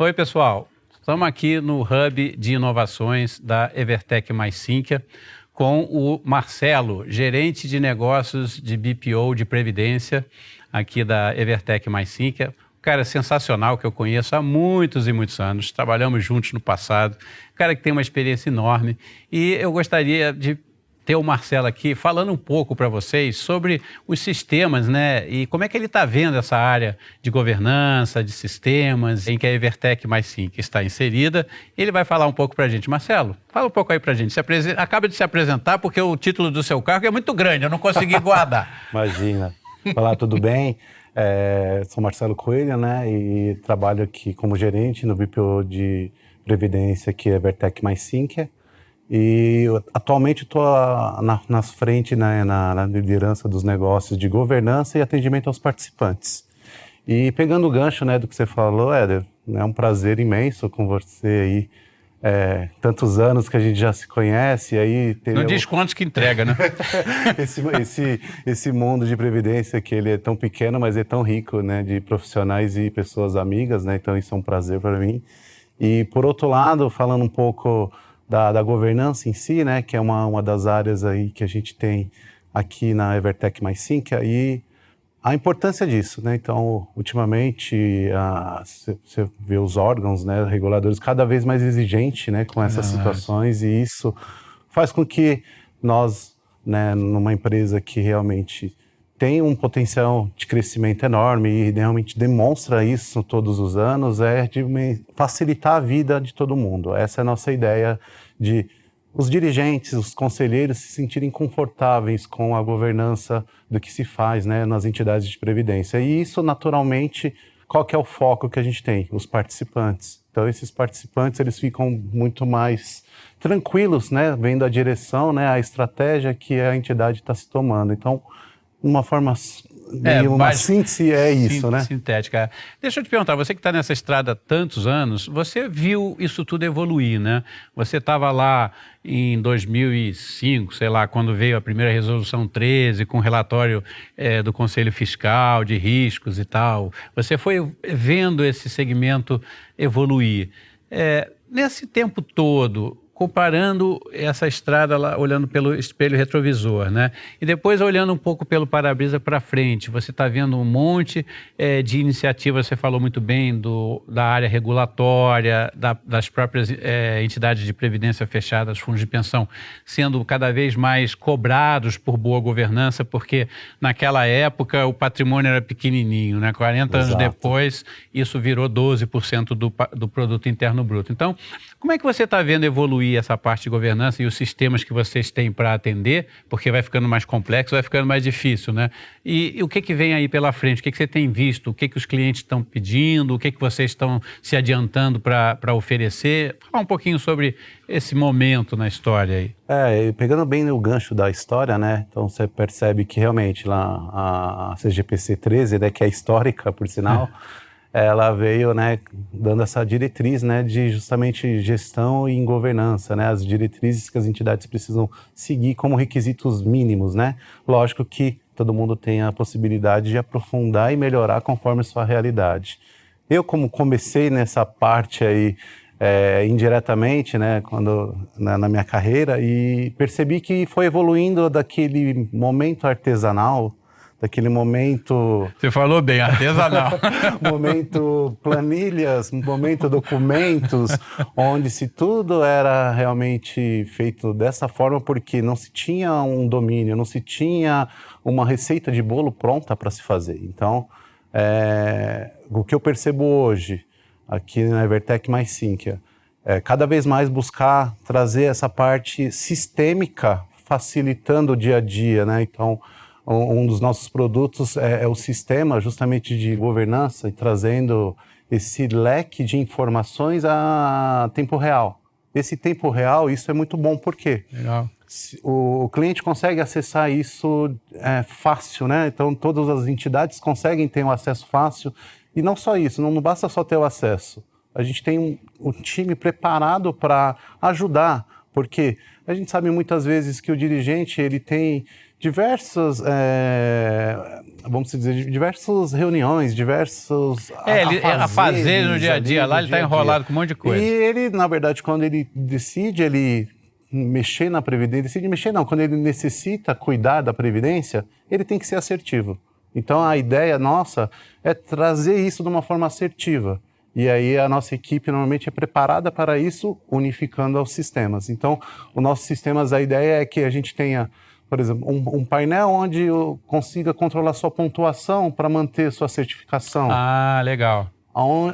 Oi, pessoal. Estamos aqui no Hub de Inovações da Evertec Mais Sinqia com o Marcelo, gerente de negócios de BPO de Previdência aqui da Evertec Mais Sinqia. Um cara sensacional que eu conheço há muitos e muitos anos. Trabalhamos juntos no passado. Um cara que tem uma experiência enorme. E eu gostaria de ter o Marcelo aqui falando um pouco para vocês sobre os sistemas, né? E como é que ele está vendo essa área de governança, de sistemas, em que a Evertec Mais Sinqia está inserida. Ele vai falar um pouco para a gente. Marcelo, fala um pouco aí para a gente. Acaba de se apresentar porque o título do seu cargo é muito grande, eu não consegui guardar. Imagina. Olá, tudo bem? Sou Marcelo Coelho, né? E trabalho aqui como gerente no BPO de Previdência, que é a Evertec Mais Sinqia. E atualmente estou na frente, né, na liderança dos negócios de governança e atendimento aos participantes. E pegando o gancho, né, do que você falou, Éder, é um prazer imenso com você aí. Tantos anos que a gente já se conhece, aí Não diz quantos que entrega, né? esse mundo de previdência que ele é tão pequeno, mas é tão rico, né, de profissionais e pessoas amigas, né? Então isso é um prazer para mim. E por outro lado, falando um pouco da governança em si, né, que é uma das áreas aí que a gente tem aqui na Evertec Mais Sinqia, e a importância disso, né? Então, ultimamente, você vê os órgãos, né, reguladores cada vez mais exigentes, né, com essas situações, e isso faz com que nós, né, numa empresa que realmente tem um potencial de crescimento enorme e realmente demonstra isso todos os anos, de facilitar a vida de todo mundo. Essa é a nossa ideia, de os dirigentes, os conselheiros se sentirem confortáveis com a governança do que se faz, né, nas entidades de previdência. E isso, naturalmente, qual que é o foco que a gente tem? Os participantes. Então, esses participantes, eles ficam muito mais tranquilos, né, vendo a direção, né, a estratégia que a entidade está se tomando. Então, uma forma, uma síntese isso, né? Sintética. Deixa eu te perguntar, você que está nessa estrada há tantos anos, você viu isso tudo evoluir, né? Você estava lá em 2005, sei lá, quando veio a primeira resolução 13, com o relatório do Conselho Fiscal, de riscos e tal. Você foi vendo esse segmento evoluir. Nesse tempo todo, comparando essa estrada lá, olhando pelo espelho retrovisor, né? E depois olhando um pouco pelo para-brisa para frente, você está vendo um monte de iniciativas, você falou muito bem da área regulatória, das próprias entidades de previdência fechadas, fundos de pensão, sendo cada vez mais cobrados por boa governança, porque naquela época o patrimônio era pequenininho, né? 40 anos depois, isso virou 12% do produto interno bruto. Então, como é que você está vendo evoluir essa parte de governança e os sistemas que vocês têm para atender? Porque vai ficando mais complexo, vai ficando mais difícil, né? E o que vem aí pela frente? O que você tem visto? O que os clientes estão pedindo? O que vocês estão se adiantando para oferecer? Fala um pouquinho sobre esse momento na história aí. Pegando bem o gancho da história, né? Então você percebe que realmente lá a CGPC 13, né, que é histórica, por sinal, ela veio, né, dando essa diretriz, né, de justamente gestão e governança, né, as diretrizes que as entidades precisam seguir como requisitos mínimos, né. Lógico que todo mundo tem a possibilidade de aprofundar e melhorar conforme a sua realidade. Eu, como comecei nessa parte aí indiretamente, né, na minha carreira, e percebi que foi evoluindo daquele momento artesanal, daquele momento... Você falou bem, artesanal. Momento planilhas, momento documentos, onde se tudo era realmente feito dessa forma, porque não se tinha um domínio, não se tinha uma receita de bolo pronta para se fazer. Então, o que eu percebo hoje, aqui na Evertec Mais Sinqia, cada vez mais buscar trazer essa parte sistêmica, facilitando o dia a dia, né? Então, um dos nossos produtos é o sistema justamente de governança e trazendo esse leque de informações a tempo real. Esse tempo real, isso é muito bom, por quê? Legal. O cliente consegue acessar isso fácil, né? Então todas as entidades conseguem ter um acesso fácil, e não só isso, não basta só ter o acesso. A gente tem um time preparado para ajudar, porque A gente sabe muitas vezes que o dirigente ele tem diversas, vamos dizer, diversas reuniões, diversos fazer no dia a dia lá, ele está enrolado com um monte de coisa. E ele, na verdade, quando ele decide mexer na Previdência, quando ele necessita cuidar da Previdência, ele tem que ser assertivo. Então a ideia nossa é trazer isso de uma forma assertiva. E aí a nossa equipe normalmente é preparada para isso, unificando os sistemas. Então, os nossos sistemas, a ideia é que a gente tenha, por exemplo, um painel onde eu consiga controlar sua pontuação para manter sua certificação. Ah, legal.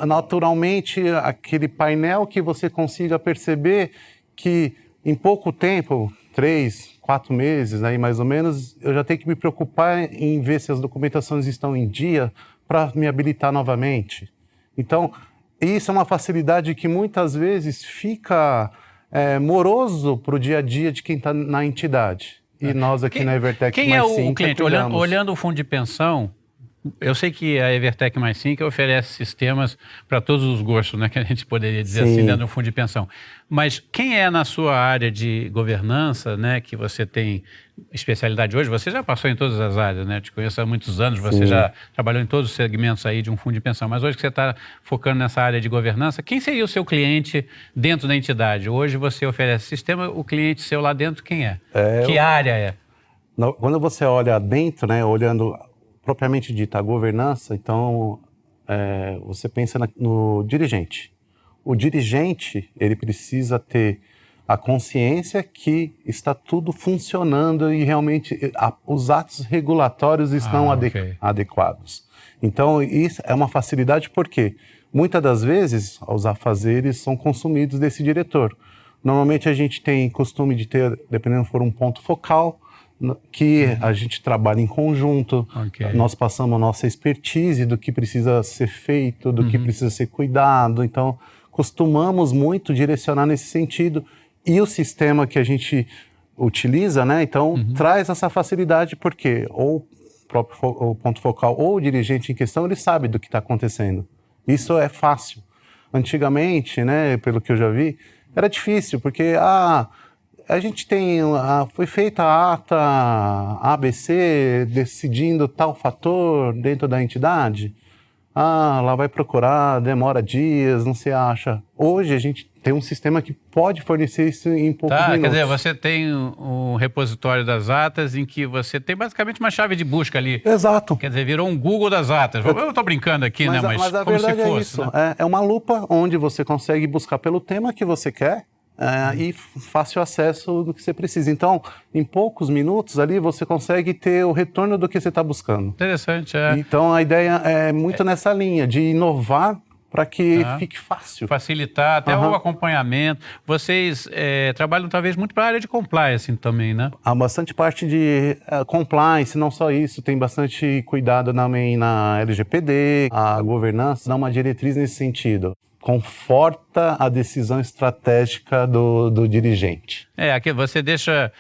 Naturalmente, aquele painel que você consiga perceber que em pouco tempo, 3, 4 meses, aí mais ou menos, eu já tenho que me preocupar em ver se as documentações estão em dia para me habilitar novamente. Então, isso é uma facilidade que muitas vezes fica moroso para o dia a dia de quem está na entidade. E nós aqui na Evertec quem é o cliente? Olhando o fundo de pensão, eu sei que a Evertec Mais 5 oferece sistemas para todos os gostos, né, que a gente poderia dizer assim, dentro do fundo de pensão. Mas quem é na sua área de governança, né, que você tem especialidade hoje? Você já passou em todas as áreas, né? Te conheço há muitos anos, você já trabalhou em todos os segmentos aí de um fundo de pensão. Mas hoje que você está focando nessa área de governança, quem seria o seu cliente dentro da entidade? Hoje você oferece sistema, o cliente seu lá dentro, quem é? Que área é? Quando você olha dentro, né, olhando propriamente dita a governança, então você pensa no dirigente. O dirigente, ele precisa ter a consciência que está tudo funcionando e realmente os atos regulatórios estão adequados. Então, isso é uma facilidade porque muitas das vezes os afazeres são consumidos desse diretor. Normalmente a gente tem costume de ter, dependendo for um ponto focal, que a gente trabalha em conjunto, nós passamos a nossa expertise do que precisa ser feito, do que precisa ser cuidado, então costumamos muito direcionar nesse sentido e o sistema que a gente utiliza, né, então traz essa facilidade porque ou o ponto focal ou o dirigente em questão, ele sabe do que está acontecendo, isso é fácil. Antigamente, né, pelo que eu já vi, era difícil porque a gente foi feita a ata ABC decidindo tal fator dentro da entidade. Lá vai procurar, demora dias, não se acha. Hoje a gente tem um sistema que pode fornecer isso em poucos minutos. Quer dizer, você tem um repositório das atas em que você tem basicamente uma chave de busca ali. Exato. Quer dizer, virou um Google das atas. Eu estou brincando aqui, né? Mas a como verdade se fosse. É isso. Né? É uma lupa onde você consegue buscar pelo tema que você quer. E fácil acesso do que você precisa. Então, em poucos minutos ali, você consegue ter o retorno do que você está buscando. Interessante, Então, a ideia é muito nessa linha, de inovar para que fique fácil. Facilitar até o acompanhamento. Vocês trabalham talvez muito para a área de compliance também, né? Há bastante parte de compliance, não só isso, tem bastante cuidado também na LGPD, a governança dá uma diretriz nesse sentido. Conforta a decisão estratégica do dirigente. Aqui você deixa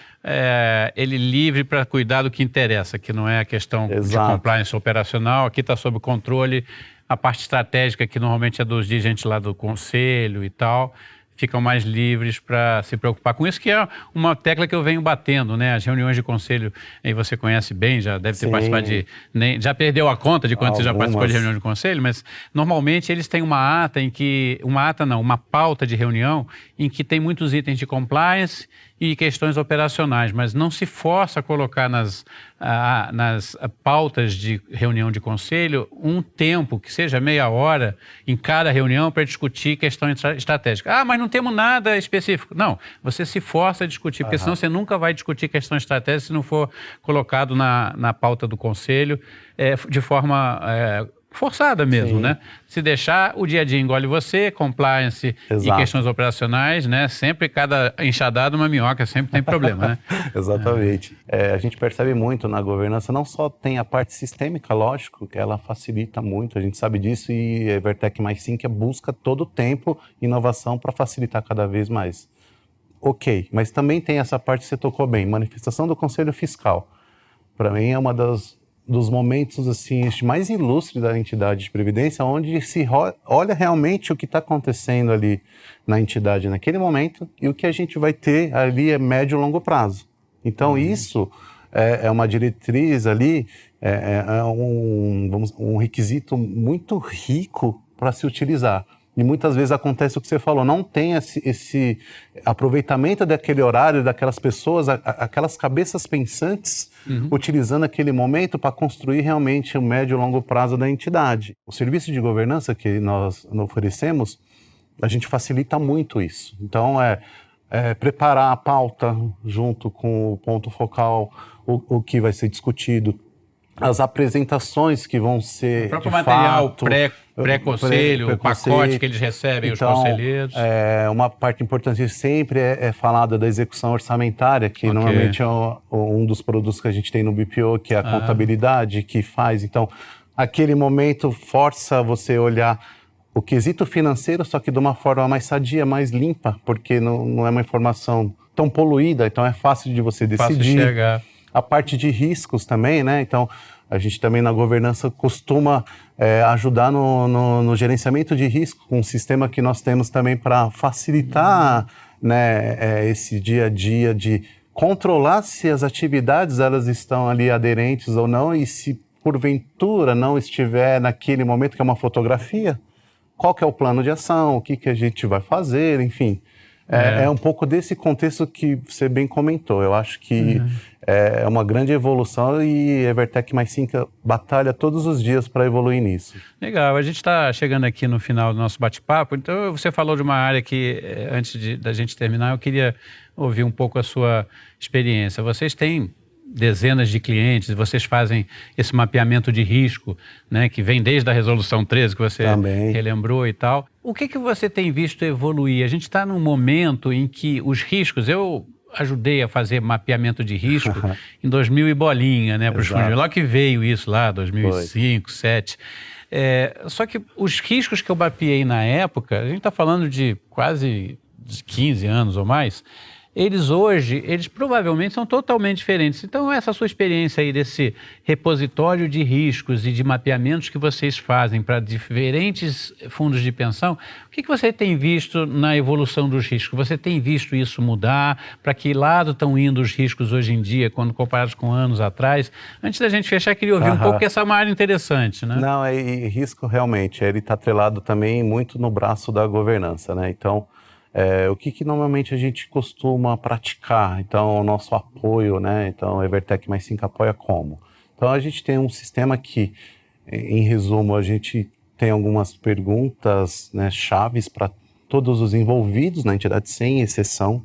ele livre para cuidar do que interessa, que não é a questão de compliance operacional, aqui está sob controle, a parte estratégica que normalmente é dos dirigentes lá do conselho e tal, ficam mais livres para se preocupar com isso, que é uma tecla que eu venho batendo, né? As reuniões de conselho, aí você conhece bem, já deve ter participado já perdeu a conta de quanto você já participou de reunião de conselho, mas normalmente eles têm uma pauta de reunião em que tem muitos itens de compliance e questões operacionais, mas não se força a colocar nas pautas de reunião de conselho um tempo, que seja meia hora, em cada reunião para discutir questão estratégica. Mas não temos nada específico. Não, você se força a discutir, porque senão você nunca vai discutir questão estratégica se não for colocado na pauta do conselho de forma forçada mesmo, né? Se deixar, o dia a dia engole você, compliance e questões operacionais, né? Sempre cada enxadada uma minhoca, sempre tem problema, né? Exatamente. A gente percebe muito na governança, não só tem a parte sistêmica, lógico, que ela facilita muito, a gente sabe disso e a Evertec Mais 5 busca todo o tempo inovação para facilitar cada vez mais. Mas também tem essa parte que você tocou bem, manifestação do Conselho Fiscal. Para mim é uma das dos momentos assim mais ilustres da entidade de previdência, onde se olha realmente o que está acontecendo ali na entidade naquele momento e o que a gente vai ter ali é médio e longo prazo. Então isso é uma diretriz ali, um requisito muito rico para se utilizar. E muitas vezes acontece o que você falou, não tem esse aproveitamento daquele horário, daquelas pessoas, aquelas cabeças pensantes, utilizando aquele momento para construir realmente o médio e longo prazo da entidade. O serviço de governança que nós oferecemos, a gente facilita muito isso. Então, preparar a pauta junto com o ponto focal, o que vai ser discutido, as apresentações que vão ser, o próprio de material fato, pré-conselho, o pacote que eles recebem, então, os conselheiros. Uma parte importante sempre é falada da execução orçamentária, que normalmente é um dos produtos que a gente tem no BPO, que é a contabilidade, que faz. Então, aquele momento força você olhar o quesito financeiro, só que de uma forma mais sadia, mais limpa, porque não é uma informação tão poluída, então é fácil de você decidir. Fácil de chegar. A parte de riscos também, né? Então, a gente também na governança costuma ajudar no gerenciamento de risco, com um sistema que nós temos também para facilitar né, esse dia a dia de controlar se as atividades elas estão ali aderentes ou não e se porventura não estiver naquele momento que é uma fotografia, qual que é o plano de ação, o que a gente vai fazer, enfim. É um pouco desse contexto que você bem comentou. Eu acho que é uma grande evolução e a Evertec Mais 5 batalha todos os dias para evoluir nisso. Legal, a gente está chegando aqui no final do nosso bate-papo, então você falou de uma área que, antes da gente terminar, eu queria ouvir um pouco a sua experiência. Vocês têm dezenas de clientes, vocês fazem esse mapeamento de risco, né, que vem desde a Resolução 13, que você também relembrou e tal. O que você tem visto evoluir? A gente está num momento em que os riscos... Eu ajudei a fazer mapeamento de risco em 2000 e bolinha, né, para os fundos. Logo que veio isso lá, 2005, 2007. Só que os riscos que eu mapeei na época, a gente está falando de quase 15 anos ou mais, eles provavelmente são totalmente diferentes. Então, essa sua experiência aí desse repositório de riscos e de mapeamentos que vocês fazem para diferentes fundos de pensão, o que você tem visto na evolução dos riscos? Você tem visto isso mudar? Para que lado estão indo os riscos hoje em dia, quando comparados com anos atrás? Antes da gente fechar, queria ouvir um pouco, porque essa é uma área interessante, né? Não, e risco realmente, ele está atrelado também muito no braço da governança, né? Então, o que normalmente a gente costuma praticar? Então, o nosso apoio, né? Então, a Evertec Mais 5 apoia como? Então, a gente tem um sistema que, em resumo, a gente tem algumas perguntas, né, chaves para todos os envolvidos na entidade, sem exceção.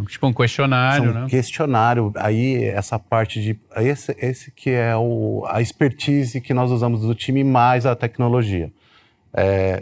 Tipo um questionário, né? Questionário, aí essa parte de... Esse que é a expertise que nós usamos do time mais a tecnologia.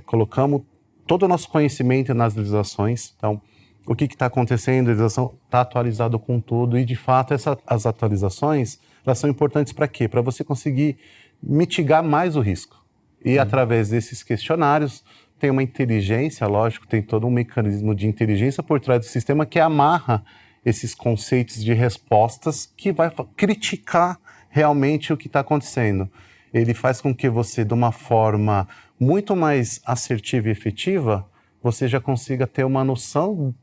Colocamos todo o nosso conhecimento nas legislações. Então, o que está acontecendo? A legislação está atualizada com tudo e, de fato, as atualizações, elas são importantes para quê? Para você conseguir mitigar mais o risco. E, através desses questionários, tem uma inteligência, lógico, tem todo um mecanismo de inteligência por trás do sistema que amarra esses conceitos de respostas que vai criticar realmente o que está acontecendo. Ele faz com que você, de uma forma muito mais assertiva e efetiva, você já consiga ter uma noção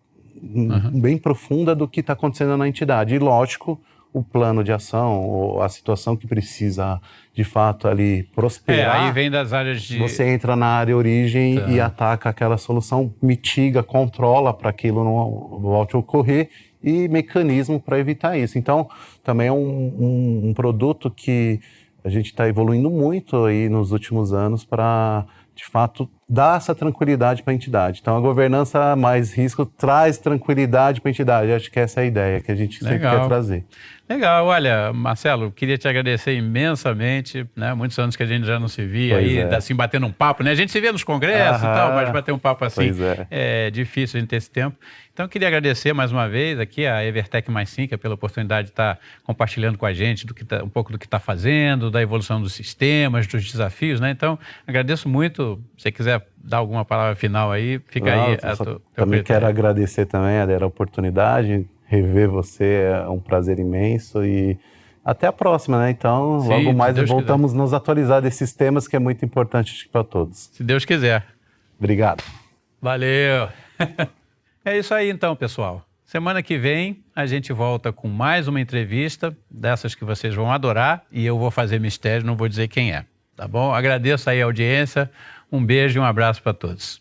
bem profunda do que está acontecendo na entidade. E, lógico, o plano de ação, ou a situação que precisa, de fato, ali prosperar. Aí vem das áreas de... Você entra na área origem e ataca aquela solução, mitiga, controla para aquilo não volte a ocorrer e mecanismo para evitar isso. Então, também é um produto que a gente está evoluindo muito aí nos últimos anos para, de fato, dar essa tranquilidade para a entidade. Então, a governança mais risco traz tranquilidade para a entidade. Acho que essa é a ideia que a gente sempre quer trazer. Legal. Olha, Marcelo, queria te agradecer imensamente, né? Muitos anos que a gente já não se via assim, batendo um papo, né? A gente se vê nos congressos e tal, mas bater um papo assim é difícil a gente ter esse tempo. Então, eu queria agradecer mais uma vez aqui a Evertec Mais 5 pela oportunidade de estar compartilhando com a gente um pouco do que está fazendo, da evolução dos sistemas, dos desafios, né? Então, agradeço muito. Se você quiser dar alguma palavra final aí, fica aí. Também quero agradecer também, Adera, a oportunidade. Rever você é um prazer imenso e até a próxima, né? Então, Sim, logo se mais Deus voltamos a nos atualizar desses temas que é muito importante para todos. Se Deus quiser. Obrigado. Valeu! É isso aí então, pessoal. Semana que vem a gente volta com mais uma entrevista, dessas que vocês vão adorar, e eu vou fazer mistério, não vou dizer quem é, tá bom? Agradeço aí a audiência, um beijo e um abraço para todos.